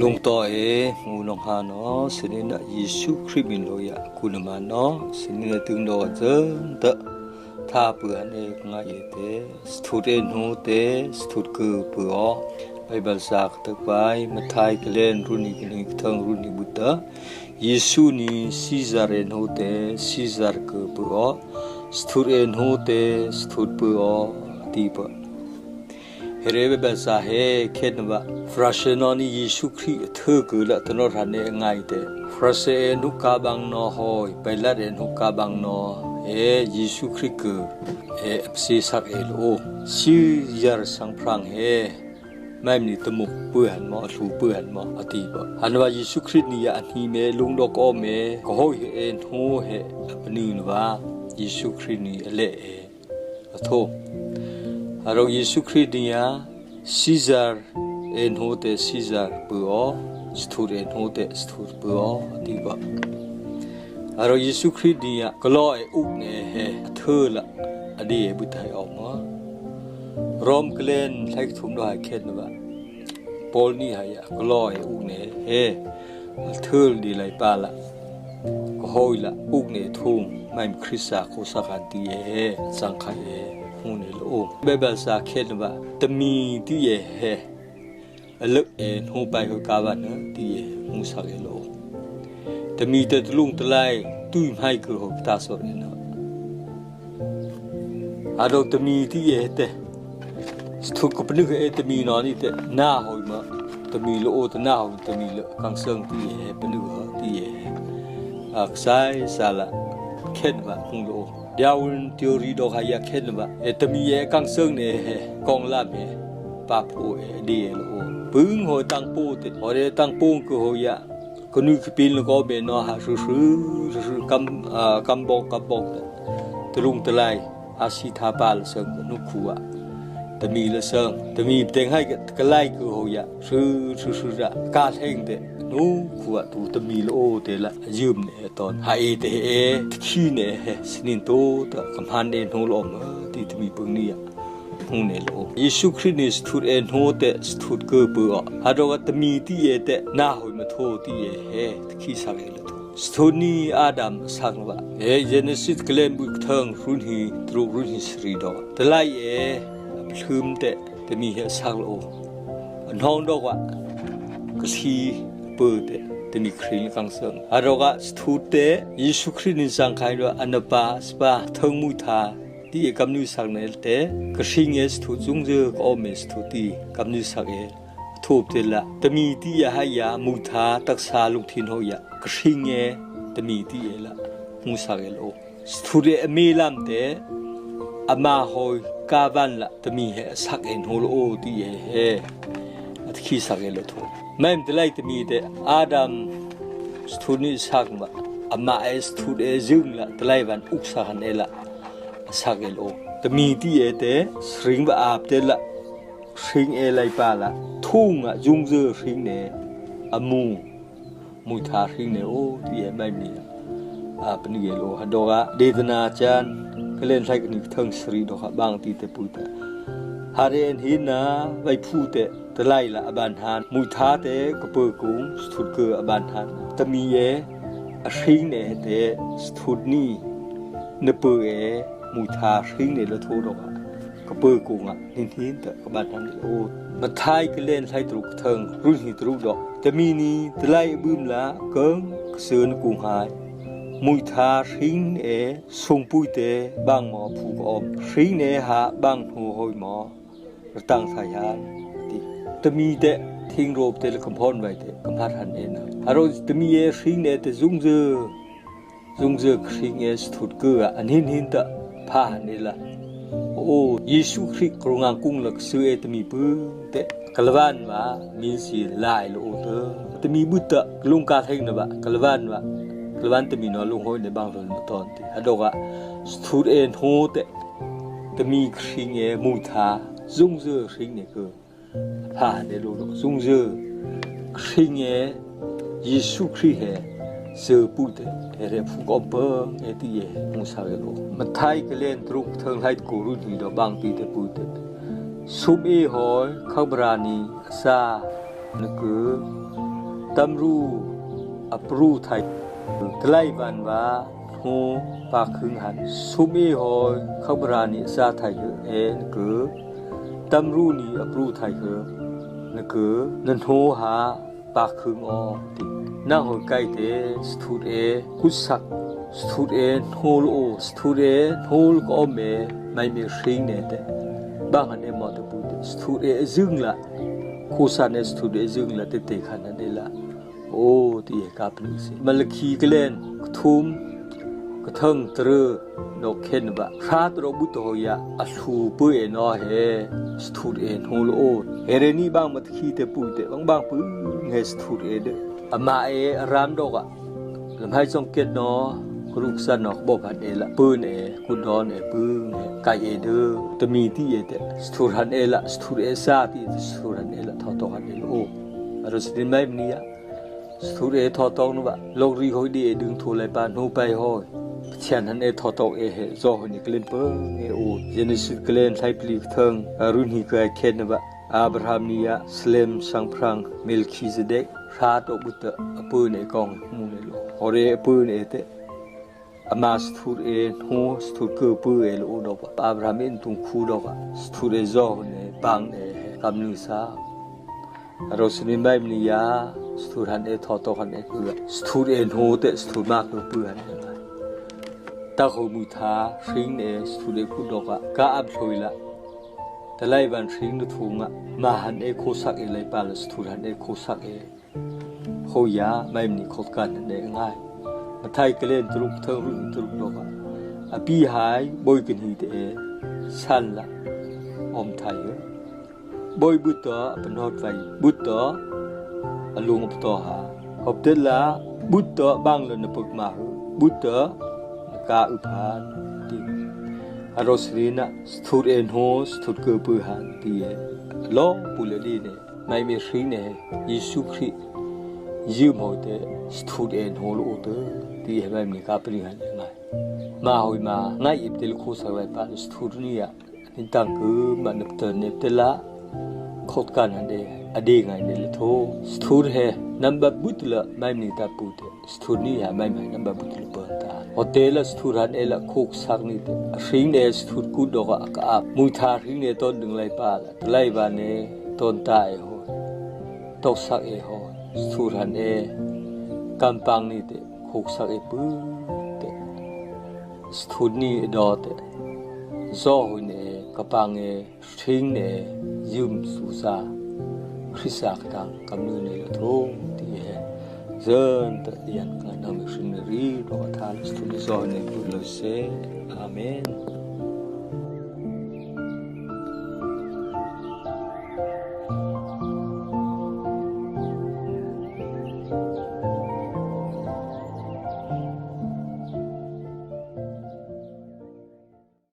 ลงต่องูลงหาเนาะสนินะยิสุคริมินโลยะคุณมาเนาะสนินะตึงดอเจตะท่าเปื่อนง่ายเตสตูเรนโฮเตสตูดคือเปื่อไปบัลซากตะไปมาไทยกเลนรุนิกนิกทั้งรุนิบุตรยิสุนีซีซาเรนโฮเตซีซาร์คือเปื่อสตูเรนโฮเตสตูดเปื่อตีปะเรเบเบซาเฮเคนวะฟราเชนอนียิสุคริเธอกุละตโนรันง่ายเตฟราเชนุกาบังนอหอยไปละเรนุกาบังนอยิสุคริกซีสักโลซียาร์สังพรังไม่มีตมุกเปื่อนมอสูเปื่อนมออติบะอันว่ายิสุครินี่อันนี้เมลุงดอกอเมก็โหโหปนีนว่ายิสุครินี่เละอโทเรายิสุครินี่ซีซาร์โฮเตซีซาร์เปื่อสตูเรนโฮเตสตูเปื่ออติบะเรายิสุครินี่ก็ลอยอุกเนเธอละอดีตบุตรให้ออกมารอมเกลนใช้ถุงดอยเข็นว่าปอลนี่หายก็ลอยอุกเนเธอดีไรปาละก็หอยละอุกเนทุ่งไม่มีคริสต์โคสักอันตีสังขารหูเนโลเบบลซาเข็นว่าตมีที่เลึกหูไปหัวกาวันที่หูสักโลตมีแต่ลุงตะไลตุ้ยไม่คือหัวตาสดนะอาเราตมีที่เตสทุกคนนึกตมีนอนนี่เตหน้าหอยมาตมีโลโอตหน้าหอยตมีโลกังเซิงที่เป็นนึกที่อักษรสาละเข็นว่าพุงโลเดียวทีโอรีดอกหายเข็นว่าตมีกังเซิงเนี่ยกองลาบปาปูดีโลปึ้งหอยตั้งปูเตหอยตั้งปูก็หอยก็นึกปีนก็เป็นเนาะฮะซื้อกำบอกตรุงตะไลอาศิธาบาลเซิงนุขัวตมีละเซิงตมีเต็งให้กะไลคือโหยะซื้อกาเท่งเตนุขัวตูตมีละโอเตละยืมเนี่ยตอนหายเตขี้เนี่ยสนินโตตะกำพันเอ็นโหลอมที่ตมีปึงนี่หูเนี่ยโลยิสุคริสต์ทูดเอ็นโหเตสทูดเกือบเปอฮาโดกัตมีที่เตหน้าหอยมาโทที่ขี้สักเลยสตูนีอาดัมสักว่าเจเนซิสเกลนบุกทางรุ่นฮีตรูรุ่นฮีสรีดอแต่ไล่ลืมแต่มีสักโลน้องดอกว่ากษีเปิดแต่มีครีนกังเซิงอารมณ์สตูเตยิสุคริสต์สังขารว่าอันนบาสปาทั้งมุทาที่กำนิสักเนลเตกษีเงสตูจุงเจอโอเมสตูตีกำนิสักทูบเตละแต่มีที่ให้ยามุทาตักษาลุกทินหอยกษีเงแต่มีที่ละมุสักโลสตูเรเมลัมเตอามาหอยกาวันละแต่มีสักโฮโลที่อัตขี้สักโลทูแม่แต่ไล่แต่มีแต่อาดัมสตูนีสักมาอามาสตูเดจึงละแต่ไล่วันอุกสักเนละสักโลแต่มีที่แต่สริงบาอาบเตละสิงไลปาละทุ่งจุงเจอสิงเนี่ยอามุทาสิงเนี่ยโอ้ที่ไม่มีเป็นเยโลฮัดดอกเดดนาจันก็เล่นใช้กันอีกทั้งสรีดอกบางทีแต่พูดฮาเรนหินาไว้พูดแต่ไล่ละอบานฮานมุทาแต่ก็เปิดกุ้งสทุดเกออบานฮานแต่มีสิงเนี่ยแต่สทุดนี่เนเปมุทาสิงเนี่ยละโทดอกก็เปิดกุ้งหินแต่อบานฮานโอ้มาไทยก็เล่นใช้ตรุกเทิงรุ่นหิตรุกดอกแต่มีนี่แต่ไล่บึ้มละเกิงเสือนกุ้งหายมุทาสิงส่งปุยเตบางหมอผูกอมสิงหาบางหัวหอยหมอตั้งสายานที่จะมีแต่ทิ้งโรบเตลคำพอนไว้เตคำพัดหันนะฮารุจะมีสิงแต่จุงเจอสิงสถุดเกลืออันหินตะพาหันนี่ละโอ้ยิสุคริสต์กรงงกุ้งหลักซื้อจะมีปื้เตกลวันว่ามีสีลายโลเตจะมีบุตรลุงกาเทงนะบะกลวันว่ากลวันจะมีนอลุงห้อยในบางส่วนตอนที่ฮะดอกสตูเอ็นโฮเตจะมีสิงมุทาจุงเจอสิงเนี่ยคือพาในโลกจุงเจอสิงยิสุคริสต์เสือพูดเรื่องผู้กอบเบิ้งที่มุสาเกโลมาไทยก็เล่นตรุกเทิงให้กูรุ่นที่ดอกบางที่พูดสุมหอยข้าวบรานีซา นึกคือ ตำรูอัปรูไทยใกล้บ้านว่าโฮปากคึงหันสุมีหอยขบรานิซาไทยเอ็นคือตำรูนี่อัปรูไทยนั่นคือนันโฮหาปากคึงอติน่าหอยไก่เตสตูเอกุสักสตูเอโฮลโอสตูเอโฮลก็เมไม่มีชิงเนี่ยแต่บางอันเอมอตบุตรสตูเอซึงละคูซานเอสตูเอซึงละเตเตขันนั่นเองละโอ้ที่กับนึกสิมันละขี้กเล่นทุ่มกระทั่งตรึนกเข็นบะพระตรบุตรหอยอัสูปุยนอเฮสตูเอโฮลโอเฮเรนี่บางมัดขี้เตปุยเตบางปุยเฮสตูเอเดอามาเอรามดอกะลำให้จงเกตนอรูปสันนอกบอกกันเอละปืนกุดอนปืนไก่เดอตมีที่เตสตูรันเอละสตูเอซาที่สตูรันเอละทอตกันเอลโออารสตินไม่มีอะสตูเอทอตนวะโลกรีหอยดีดึงทูไลปานหูไปหอยเช่นนั้นทอตเฮจอหนิกเลนเปโอเจเนซิสกเลนไทปลีทั้งรุนฮิกเคนวะอับราฮัมนียสเลมสังพรังเมลคิซเดกพระตบุตรปืนกองมูเนโลฮอเรปืนเตอามาสตูเอโฮสตูเกอร์ปืนโอดอกอับราฮัมอินตุงคูดอกสตูเอจอเนปังกำนึงซาเราสนิมไม่มียาสตูรันทอตกันคือสตูเอโฮเตสตูมากตัวปืนตาเขามุทาชิงสตูเอคูดอกกาอับชอยละแต่ไล่บันชิงนุทุงมาหันโคสักไล่ปาลสตูรันโคสักโฮยาไม่มีขดกันง่ายมาไทยก็เล่นตรุกเทิงรุ่นตรุกดอกปีหายบอยกันฮีเตชันละอมไทยบอยบุตรเป็นฮอดไฟบุตรลุงอบตหาขอบเดละบุตรบางเลยนปกมาบุตรกาอุปานติอารสรีนะสตูเอ็นโฮสตูเกอร์ปืนหันตีล้อปุเลลีเนี่ยไม่มีสิ่งเนี่ยยิสุคริยืมเอาแต่สตูเอ็นโฮโลเตอร์ที่เห็นแบบนี้กับปริหันยังไงมาหอยมาง่ายอิบเตลโคสไว้ปานสตูนี่อ่ะนี่ตั้งคือมันนับเตอร์เนบเตละขดกันอันเดียอดีไงเนี่ยละทุสตูเฮนับแบบบุตรละไม่มีตาปุตสตูนี่ฮะไม่มีนับแบบบุตรละเปิดตาโอเตละสตูรันละโคกสักนิดสิ่งเนี่ยสตูกูดอกกับมุทาสิ่งเนี่ยต้นดึงไล่ปาละไล่บานเนี่ยต้นตายโหตกสักโหสตูรันกำปังนี่เตะโคกสักปื้เตะสตูนี่ดอเตะโซ่เนี่ยกำปังสิ่งเนี่ยยืมสุสาคริสต์กังกำเนิดเนี่ยละทุกที่เจนแต่ยันกันนำสิ่งนี้รีดอทาลสตูดิโอเนี่ยพูดเลยเซอาเมน